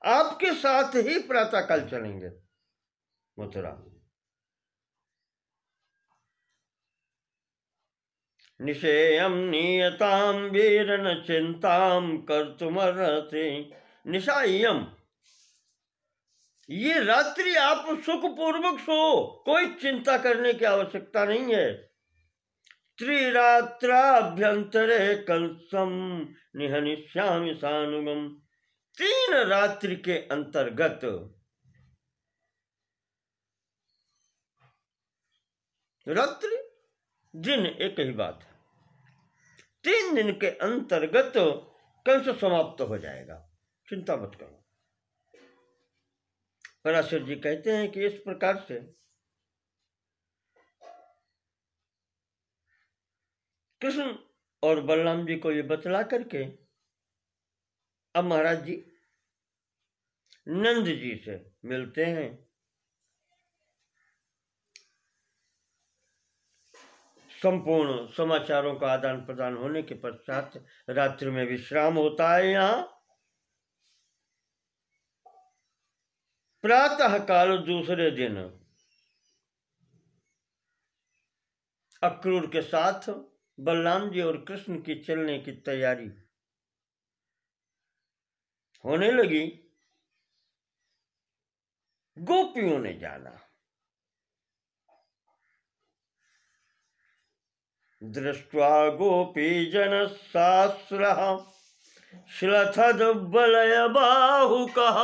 आपके साथ ही प्रातःकाल चलेंगे मथुरा। निशेयम नियताम वीर न चिंताम कर्तुमर्हति। निशायम, ये रात्रि आप सुखपूर्वक सो, कोई चिंता करने की आवश्यकता नहीं है। त्रिरात्राभ्यंतरे कंसम निहनिष्यामि सानुगम। 3 रात्रि के अंतर्गत, रात्रि दिन एक ही बात है, 3 दिन के अंतर्गत कंस समाप्त हो जाएगा, चिंता मत करो। पराशर जी कहते हैं कि इस प्रकार से कृष्ण और बलराम जी को ये बतला करके अब महाराज जी नंद जी से मिलते हैं। संपूर्ण समाचारों का आदान प्रदान होने के पश्चात रात्रि में विश्राम होता है। यहाँ प्रातः काल दूसरे दिन अक्रूर के साथ बलराम जी और कृष्ण की चलने की तैयारी होने लगी। गोपियों ने जाना, दृष्ट्वा गोपी जन सहस्रः श्लथद बलय बाहुकः।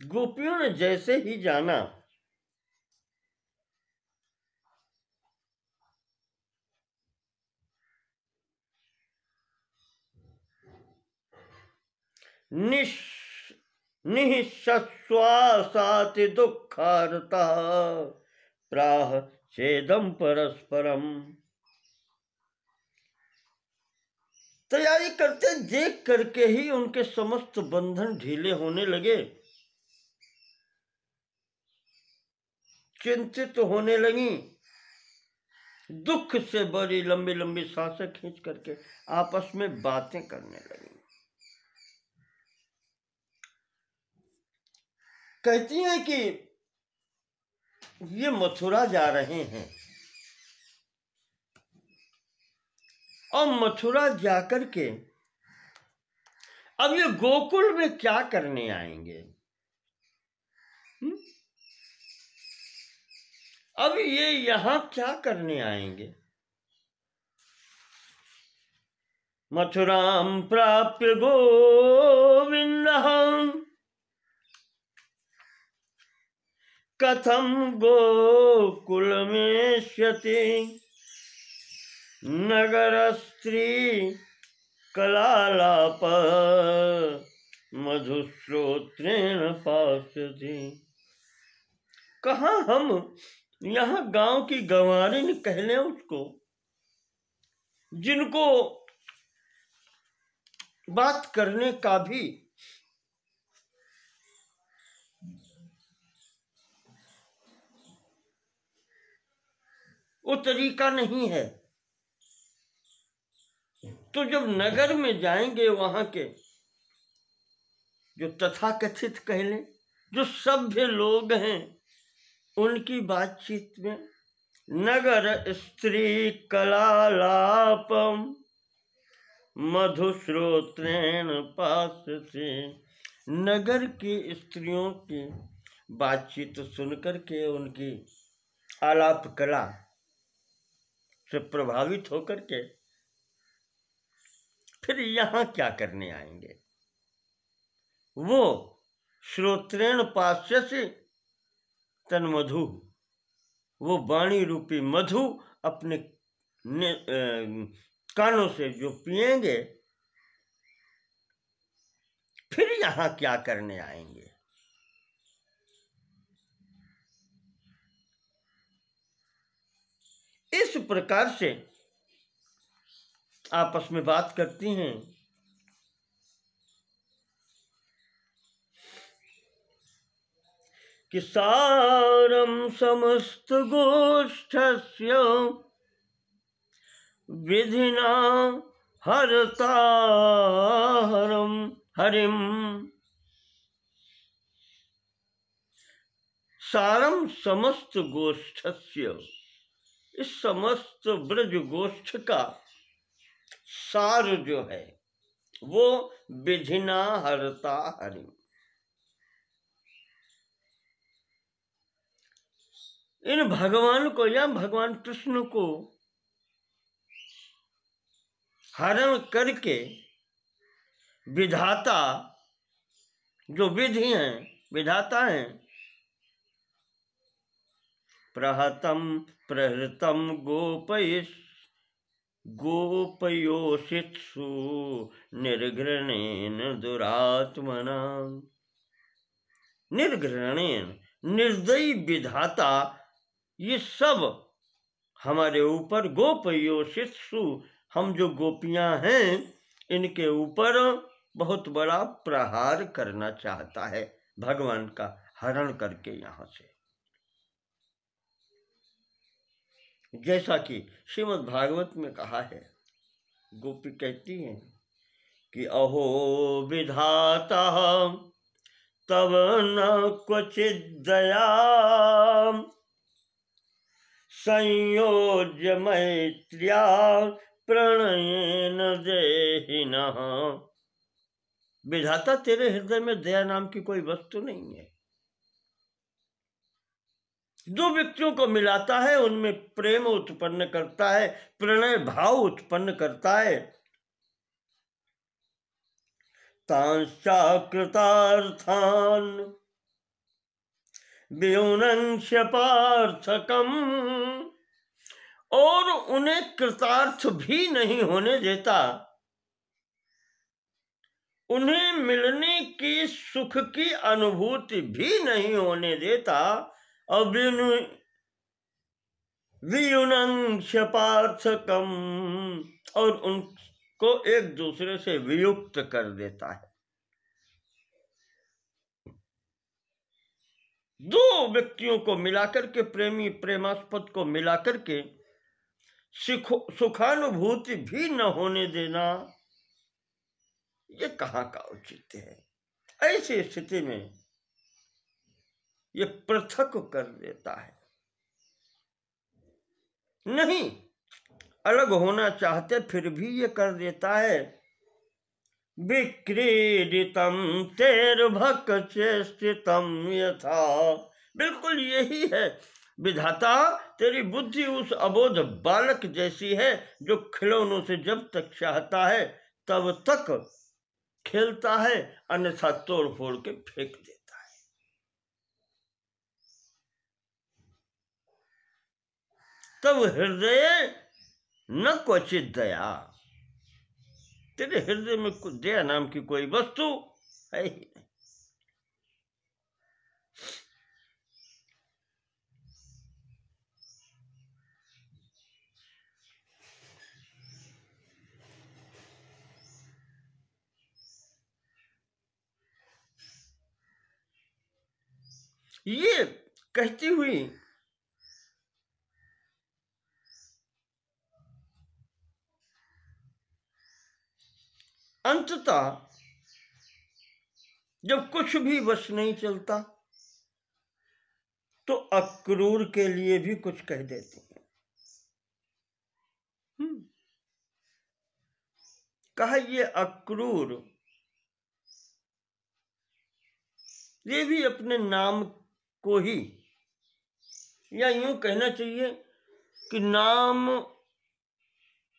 गोपियों ने जैसे ही जाना, निःश्वासाति दुःखार्तः प्राह छेदम परस्परम। तैयारी करते देख करके ही उनके समस्त बंधन ढीले होने लगे, चिंतित होने लगी, दुख से बड़ी लंबी लंबी सांसें खींच करके आपस में बातें करने लगी। कहती हैं कि ये मथुरा जा रहे हैं और मथुरा जाकर के अब ये गोकुल में क्या करने आएंगे? अब ये यहां क्या करने आएंगे? मथुराम प्राप्य गोविंदः कथम गोकुलमेष्यति नगर स्त्री कलालाप मधुश्रोत्रेण पास्यति। कहाँ हम यहाँ गांव की गंवारिन कह लें उसको, जिनको बात करने का भी वो तरीका नहीं है, तो जब नगर में जाएंगे वहां के जो तथाकथित कह लें, जो सभ्य लोग हैं, उनकी बातचीत में नगर स्त्री कलालापम मधुश्रोत्रेण पास्यति। नगर की स्त्रियों की बातचीत सुनकर के, उनकी आलाप कला से प्रभावित होकर के फिर यहाँ क्या करने आएंगे? वो श्रोत्रेण पास्यसि तन मधु, वो वाणी रूपी मधु अपने कानों से जो पिएंगे, फिर यहाँ क्या करने आएंगे? इस प्रकार से आपस में बात करती हैं। कि सारम समस्त गोष्ठस्य विधिना हरता हरिम। सारम समस्त गोष्ठस्य, इस समस्त ब्रज गोष्ठ का सार जो है वो विधिना हरता हरि। इन भगवान को या भगवान कृष्ण को हरण करके विधाता, जो विधि हैं, विधाता हैं, प्रहतम प्रहृतम गोपयोषित्सु निर्घृणेन दुरात्मना। निर्घृणेन, निर्दयी विधाता ये सब हमारे ऊपर, गोपयोषित्सु, हम जो गोपियां हैं इनके ऊपर बहुत बड़ा प्रहार करना चाहता है भगवान का हरण करके यहां से। जैसा कि श्रीमद् भागवत में कहा है, गोपी कहती हैं कि अहो विधाता तव न क्वचित दया संयोज्य मैत्र्या प्रणयेन देहिनः। विधाता तेरे हृदय में दया नाम की कोई वस्तु नहीं है। दो व्यक्तियों को मिलाता है, उनमें प्रेम उत्पन्न करता है, प्रणय भाव उत्पन्न करता है। तांश्चाकृतार्थान व्युनंक्ष्य पार्थकम, और उन्हें कृतार्थ भी नहीं होने देता, उन्हें मिलने की सुख की अनुभूति भी नहीं होने देता, और व्युनंक्ष्य पार्थकम, और उनको एक दूसरे से वियुक्त कर देता है। दो व्यक्तियों को मिलाकर के, प्रेमी प्रेमास्पद को मिलाकर के सुखानुभूति भी न होने देना, ये कहाँ का औचित्य है। ऐसी स्थिति में ये पृथक कर देता है। नहीं, अलग होना चाहते फिर भी ये कर देता है। विक्रीडितम तेर्भक चेष्टितम यथा, बिल्कुल यही है। विधाता तेरी बुद्धि उस अबोध बालक जैसी है जो खिलौनों से जब तक चाहता है तब तक खेलता है, अन्यथा तोड़ फोड़ के फेंक देता है। तब हृदय न क्वचित दया, तेरे हृदय में दया नाम की कोई वस्तु है ही नहीं। ये कहती हुई अंततः जब कुछ भी वश नहीं चलता तो अक्रूर के लिए भी कुछ कह देती हैं। कहा ये अक्रूर, ये भी अपने नाम को ही, या यूं कहना चाहिए कि नाम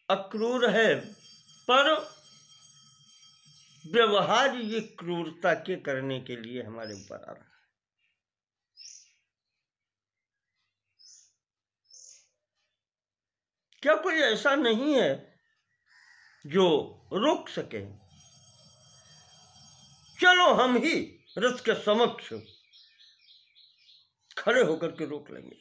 अक्रूर है पर व्यवहार ये क्रूरता के करने के लिए हमारे ऊपर आ रहा है। क्या कोई ऐसा नहीं है जो रोक सके? चलो हम ही रथ के समक्ष खड़े होकर के रोक लेंगे।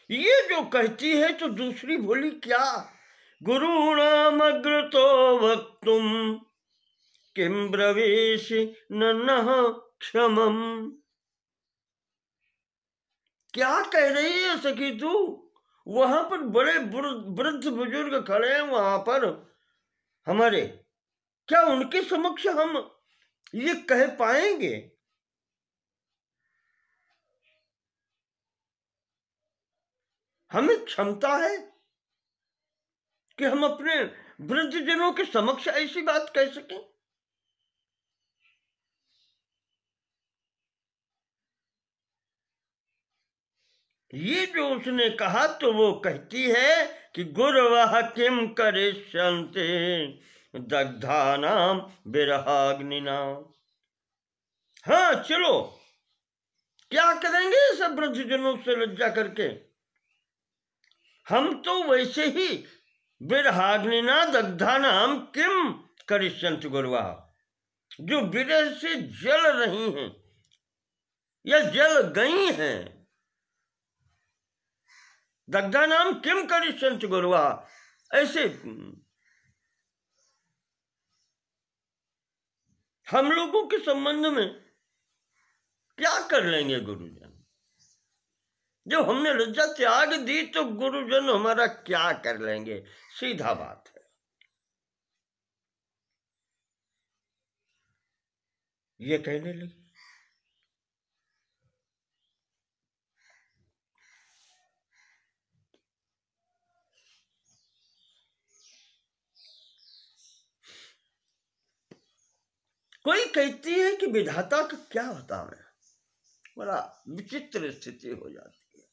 ये जो कहती है तो दूसरी बोली क्या? गुरुणाम अग्रतो वक्तुम किम ब्रवीषि न क्षमम। क्या कह रही है सखी तू? वहां पर बड़े वृद्ध बुजुर्ग खड़े हैं वहां पर हमारे, क्या उनके समक्ष हम ये कह पाएंगे? हमें क्षमता है कि हम अपने वृद्धजनों के समक्ष ऐसी बात कह सकें? ये जो उसने कहा तो वो कहती है कि गुरवः किम करिष्यन्ते दग्धानाम विरहाग्निना। हाँ चलो, क्या करेंगे सब वृद्धजनों से लज्जा करके? हम तो वैसे ही विरहाग्निना दग्धानाम किम करिष्यन्ति गुरवः, जो विरह से जल रही हैं या जल गई हैं, दग्धा नाम किम करिष्यन्ति गुरुवा, ऐसे हम लोगों के संबंध में क्या कर लेंगे गुरुजन? जब हमने लज्जा त्याग दी तो गुरुजन हमारा क्या कर लेंगे? सीधा बात है। ये कहने लगी। कोई कहती है कि विधाता का क्या होता है, बड़ा विचित्र स्थिति हो जाती है।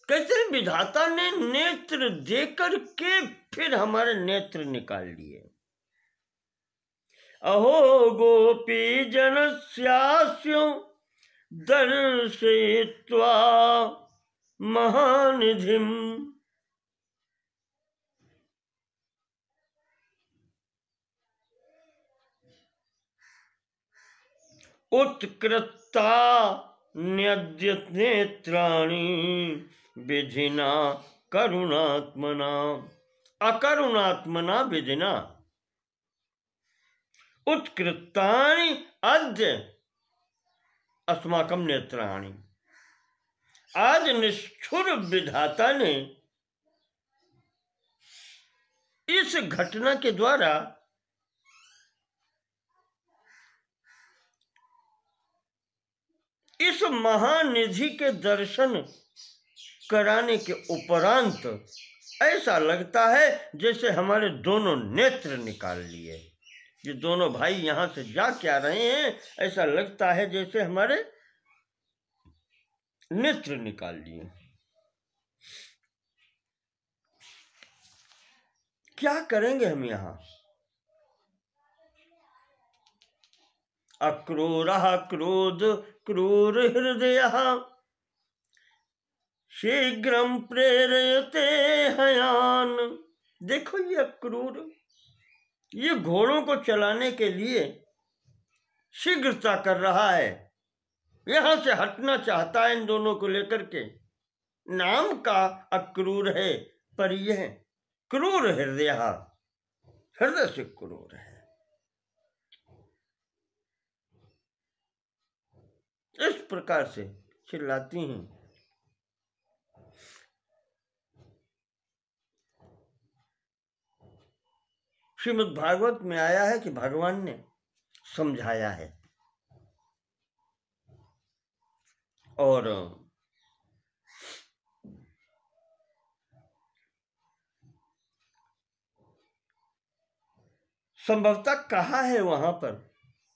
कहते हैं विधाता ने नेत्र देकर के फिर हमारे नेत्र निकाल लिए। अहो गोपी जनस्यास्यो दर्शयित्वा महानिधिम उत्कृता न्यद्यत नेत्राणि विधिना करुणात्मना अकरुणात्मना विधिना उत्कृतानि अद्य अस्माकं नेत्राणि। आज निष्ठुर विधाता ने इस घटना के द्वारा इस महानिधि के दर्शन कराने के उपरांत ऐसा लगता है जैसे हमारे दोनों नेत्र निकाल लिए। ये दोनों भाई यहां से जा क्या रहे हैं, ऐसा लगता है जैसे हमारे नेत्र निकाल लिए। क्या करेंगे हम यहां? अक्रूरः क्रोध क्रूर हृदय शीघ्रम प्रेरयते हयान। देखो ये अक्रूर, ये घोड़ों को चलाने के लिए शीघ्रता कर रहा है, यहां से हटना चाहता है इन दोनों को लेकर के। नाम का अक्रूर है पर यह क्रूर हृदय, हृदय से क्रूर है। इस प्रकार से चिल्लाती हैं। श्रीमद् भागवत में आया है कि भगवान ने समझाया है और संभवतः कहा है वहां पर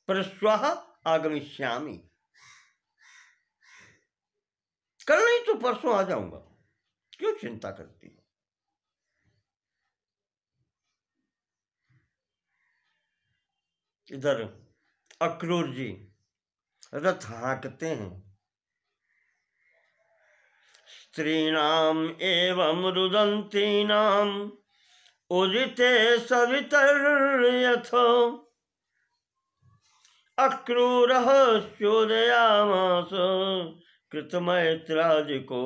परश्वः आगमिष्यामि, कल नहीं तो परसों आ जाऊंगा, क्यों चिंता करती हो? इधर अक्रूर जी रथ हाँकते हैं। स्त्रीणाम एवं रुदंतीनाम उदिते सवितर्यथ अक्रूरः चोदयामास कृतमैत्रादिको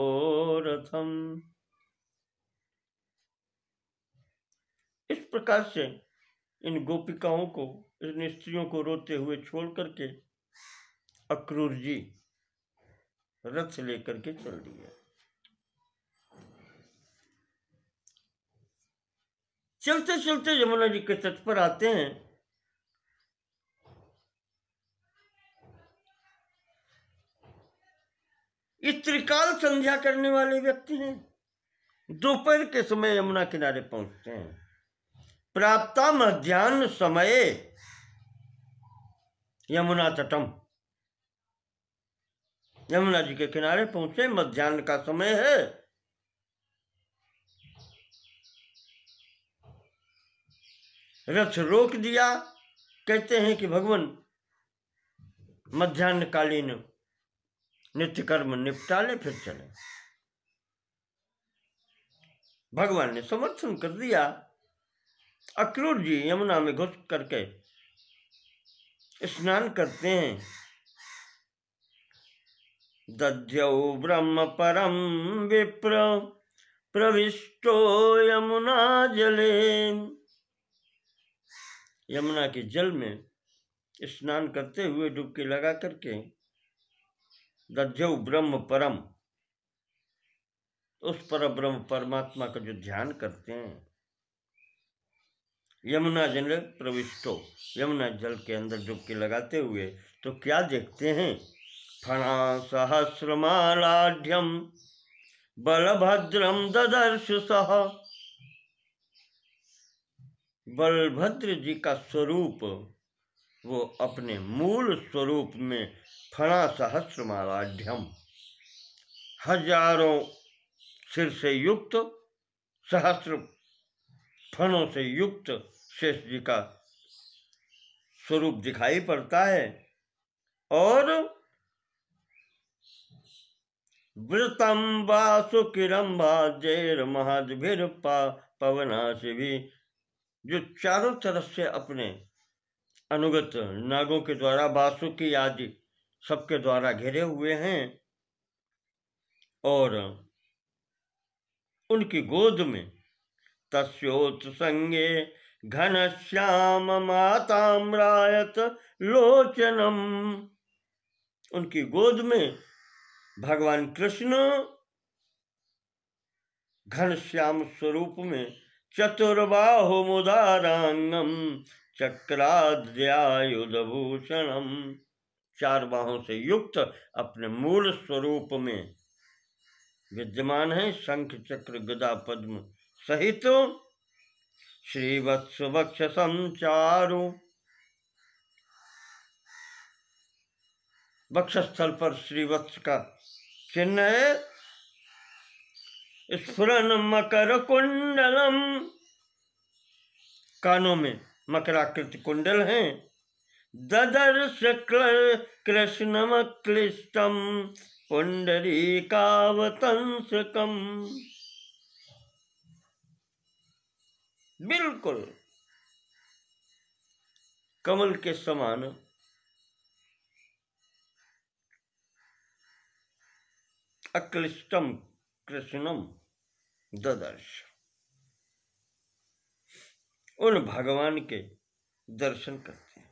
रथम। इस प्रकार से इन गोपिकाओं को, इन स्त्रियों को रोते हुए छोड़ करके अक्रूर जी रथ लेकर के चल दिए। चलते चलते यमुना जी के तट पर आते हैं। इस त्रिकाल संध्या करने वाले व्यक्ति हैं। दोपहर के समय यमुना किनारे पहुंचते हैं। प्राप्ता मध्याह्न समय यमुना तटम, यमुना जी के किनारे पहुंचे। मध्याह्न का समय है। रथ रोक दिया। कहते हैं कि भगवान मध्याह्नकालीन नित्य कर्म निपटा ले, फिर चले। भगवान ने समर्थन कर दिया। अक्रूर जी यमुना में घुस करके स्नान करते हैं। दध्यौ ब्रह्म परम विप्र प्रविष्टो यमुना जले। यमुना के जल में स्नान करते हुए डुबकी लगा करके दध्यौ ब्रह्म परम, उस पर ब्रह्म परमात्मा का जो ध्यान करते हैं। यमुना जल प्रविष्टो, यमुना जल के अंदर डुबकी लगाते हुए तो क्या देखते हैं? फणा सहस्रमालाढ्यम बलभद्रम ददर्श सह। बलभद्र जी का स्वरूप वो अपने मूल स्वरूप में फणा सहस्रमालाढ्यम, हजारों सिर से युक्त, सहस्र फणों से युक्त शेष जी का स्वरूप दिखाई पड़ता है। और वृतम वासुकिरम भाजैर महद्भिर पवना से भी, जो चारों तरफ से अपने अनुगत नागों के द्वारा, वासुकी आदि सबके द्वारा घिरे हुए हैं। और उनकी गोद में तस्योत्संगे घनश्याम माताम्रायत लोचनम, उनकी गोद में भगवान कृष्ण घनश्याम स्वरूप में चतुर्बाहु मुदारांगम चक्राद्यायुधभूषणम, चार बाहों से युक्त अपने मूल स्वरूप में विद्यमान है। शंख चक्र गदा पद्म सहित श्रीवत्स वक्षसम चारु, वक्षस्थल पर श्रीवत्स का चिन्ह है। स्फुरन मकर कुंडलम, कानों में मकराकृति कुंडल हैं। ददर्श कृष्णम क्लिष्टम पुंडरीकावतंसकम, बिल्कुल कमल के समान अक्लिष्टम कृष्णम ददर्श, उन भगवान के दर्शन करते हैं।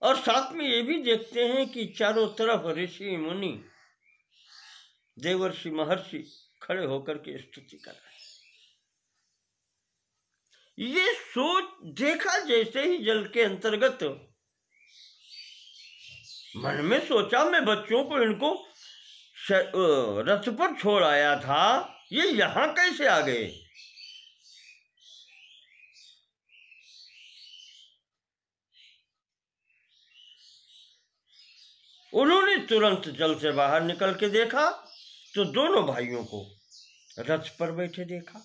और साथ में ये भी देखते हैं कि चारों तरफ ऋषि मुनि देवर्षि महर्षि खड़े होकर के स्तुति कर रहे हैं। ये सोच देखा जैसे ही जल के अंतर्गत, मन में सोचा मैं बच्चों को इनको रथ पर छोड़ आया था, ये यहां कैसे आ गए? उन्होंने तुरंत जल से बाहर निकल के देखा तो दोनों भाइयों को रथ पर बैठे देखा।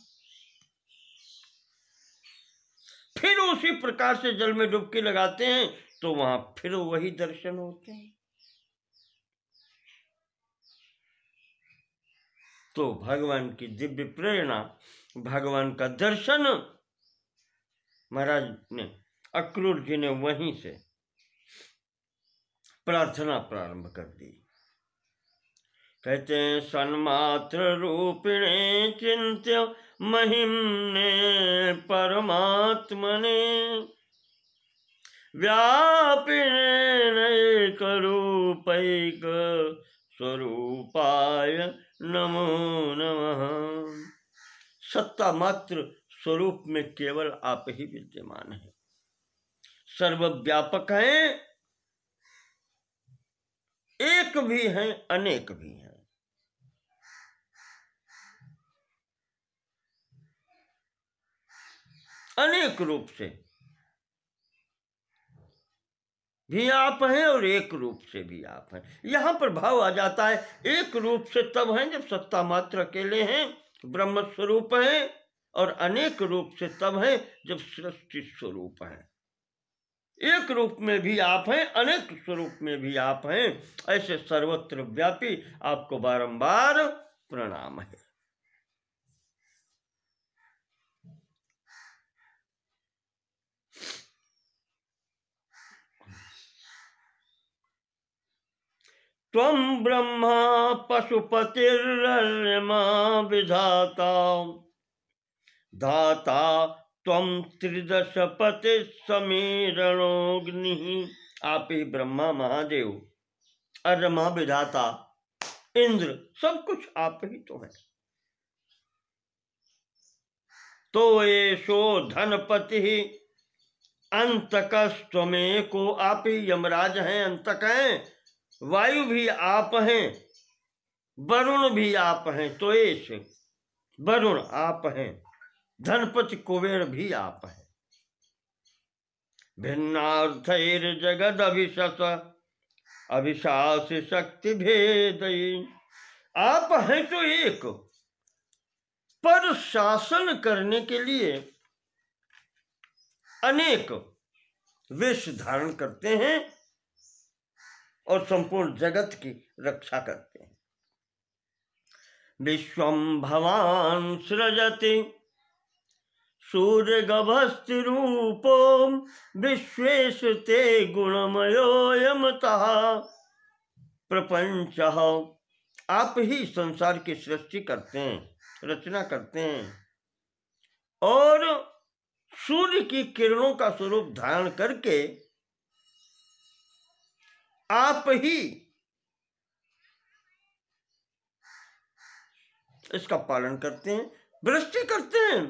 फिर उसी प्रकार से जल में डुबकी लगाते हैं तो वहां फिर वही दर्शन होते हैं। तो भगवान की दिव्य प्रेरणा, भगवान का दर्शन महाराज ने, अक्रूर जी ने वहीं से प्रार्थना प्रारंभ कर दी। कहते हैं सन्मात्र रूपिणे चिंत्य महिम्ने परमात्मने व्यापिनेनैक रूपैक स्वरूपाय नमो नमः। सत्ता मात्र स्वरूप में केवल आप ही विद्यमान हैं, सर्वव्यापक हैं, एक भी हैं, अनेक भी हैं। अनेक रूप से भी आप हैं और एक रूप से भी आप हैं। यहां पर भाव आ जाता है, एक रूप से तब हैं जब सत्ता मात्र अकेले हैं, ब्रह्म स्वरूप हैं, और अनेक रूप से तब हैं जब सृष्टि स्वरूप हैं। एक रूप में भी आप हैं, अनेक स्वरूप में भी आप हैं। ऐसे सर्वत्र व्यापी आपको बारंबार प्रणाम है। त्वं ब्रह्मा पशुपतिर्मा विधाता धाता त्वं त्रिदशपति समीरणोऽग्नि। आप ही ब्रह्मा महादेव, अरमा विधाता, इंद्र, सब कुछ आप ही तो हैं। तो एषो धनपति अंतकस्त्वमेको। आप ही यमराज हैं, अंतक हैं। वायु भी आप हैं, वरुण भी आप हैं, तो एष वरुण आप हैं। धनपति कुबेर भी आप हैं। भिन्नार्थैर्जगद अभिशास शक्ति भेदई। आप हैं तो एक, पर शासन करने के लिए अनेक वेश धारण करते हैं और संपूर्ण जगत की रक्षा करते हैं। विश्वं भवान सृजति सूर्यगभस्ति रूपो विश्वेषु ते गुणमयोऽयमतः प्रपंचः। आप ही संसार की सृष्टि करते हैं, रचना करते हैं, और सूर्य की किरणों का स्वरूप धारण करके आप ही इसका पालन करते हैं, वृष्टि करते हैं।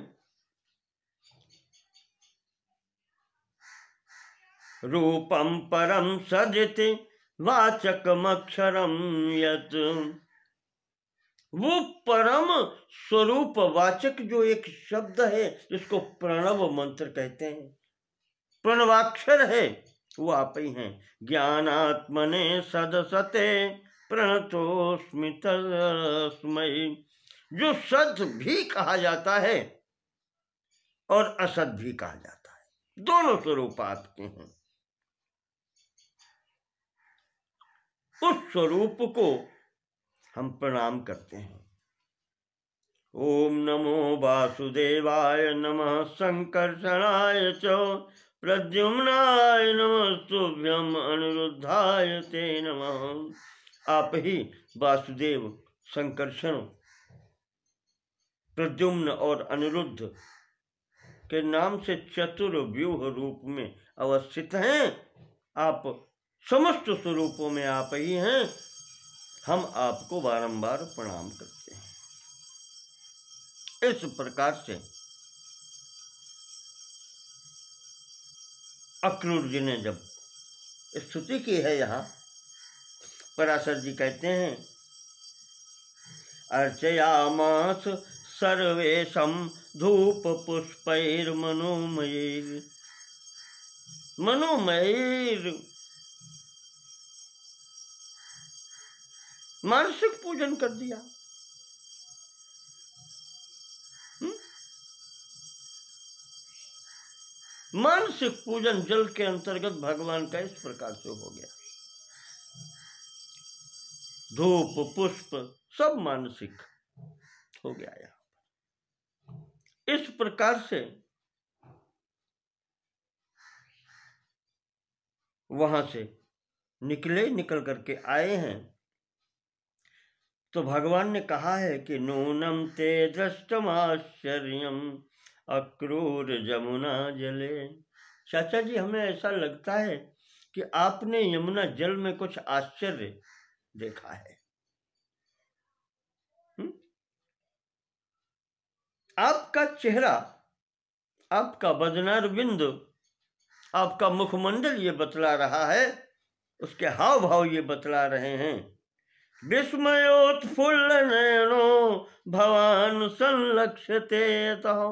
रूपम परम सदिति वाचकमक्षरम यत्। वो परम स्वरूप वाचक जो एक शब्द है, जिसको प्रणव मंत्र कहते हैं, प्रणवाक्षर है, वो आप ही हैं। ज्ञानात्मने सदसते प्रणतोस्मि तस्मै। जो सत भी कहा जाता है और असत भी कहा जाता है, दोनों स्वरूप आपके हैं। उस स्वरूप को हम प्रणाम करते हैं। ओम नमो वासुदेवाय नमः संकर्षणाय च प्रद्युम्नाय नमस्तुभ्यं अनिरुद्धाय ते नमः। आप ही वासुदेव, संकर्षण, प्रद्युम्न और अनिरुद्ध के नाम से चतुर्व्यूह रूप में अवस्थित हैं। आप समस्त स्वरूपों में आप ही हैं। हम आपको बारंबार प्रणाम करते हैं। इस प्रकार से अक्रूर जी ने जब स्तुति की है, यहाँ पराशर जी कहते हैं, अर्चयामास सर्वेशम धूप पुष्पैर्मनोमयैर्। मनोमयैर् मानसिक पूजन कर दिया। मानसिक पूजन जल के अंतर्गत भगवान का इस प्रकार से हो गया। धूप पुष्प सब मानसिक हो गया। यहाँ इस प्रकार से वहां से निकल करके आए हैं, तो भगवान ने कहा है कि नूनम ते दृष्टमाश्चर्यम अक्रूर जमुना जले। चाचा जी, हमें ऐसा लगता है कि आपने यमुना जल में कुछ आश्चर्य देखा है। आपका चेहरा, आपका बदनार बिंदु, आपका मुखमंडल ये बतला रहा है, उसके हाव भाव ये बतला रहे हैं। विस्मयोत्फुल्ल नयनो भवान संलक्ष्यते तः,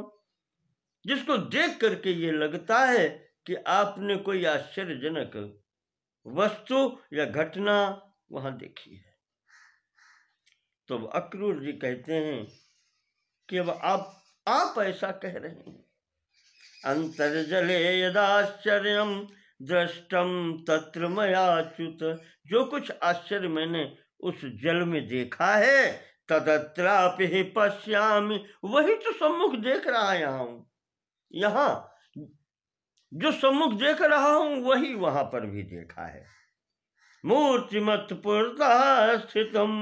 जिसको देख करके ये लगता है कि आपने कोई आश्चर्यजनक वस्तु या घटना वहां देखी है। तो अक्रूर जी कहते हैं कि अब आप ऐसा कह रहे हैं, अंतर्जले यदाश्चर्यम दृष्टम तत्र मयाच्युत, जो कुछ आश्चर्य मैंने उस जल में देखा है, तदत्रापि पश्यामि, वही तो सम्मुख देख रहा हूं। यहाँ जो सम्मुख देख रहा हूं वही वहां पर भी देखा है। मूर्तिमत पुरतः स्थितम,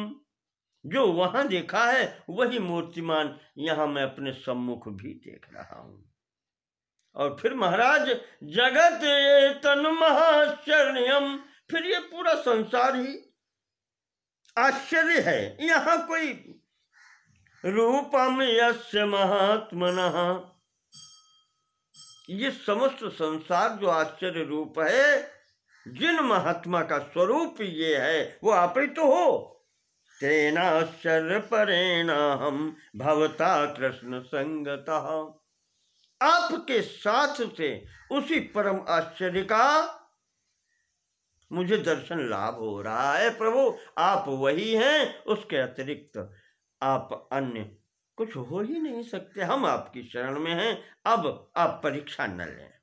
जो वहां देखा है वही मूर्तिमान यहां मैं अपने सम्मुख भी देख रहा हूं। और फिर महाराज, जगत तन महाश्चर्यम, फिर ये पूरा संसार ही आश्चर्य है। यहाँ कोई रूपम यस्य महात्मनः, ये समस्त संसार जो आश्चर्य रूप है, जिन महात्मा का स्वरूप ये है वो आप ही तो हो। तेनाश्चर्य परेणाहम भवता कृष्ण संगतः, आपके साथ से उसी परम आश्चर्य का मुझे दर्शन लाभ हो रहा है। प्रभु आप वही हैं, उसके अतिरिक्त आप अन्य कुछ हो ही नहीं सकते। हम आपकी शरण में हैं, अब आप परीक्षा न लें।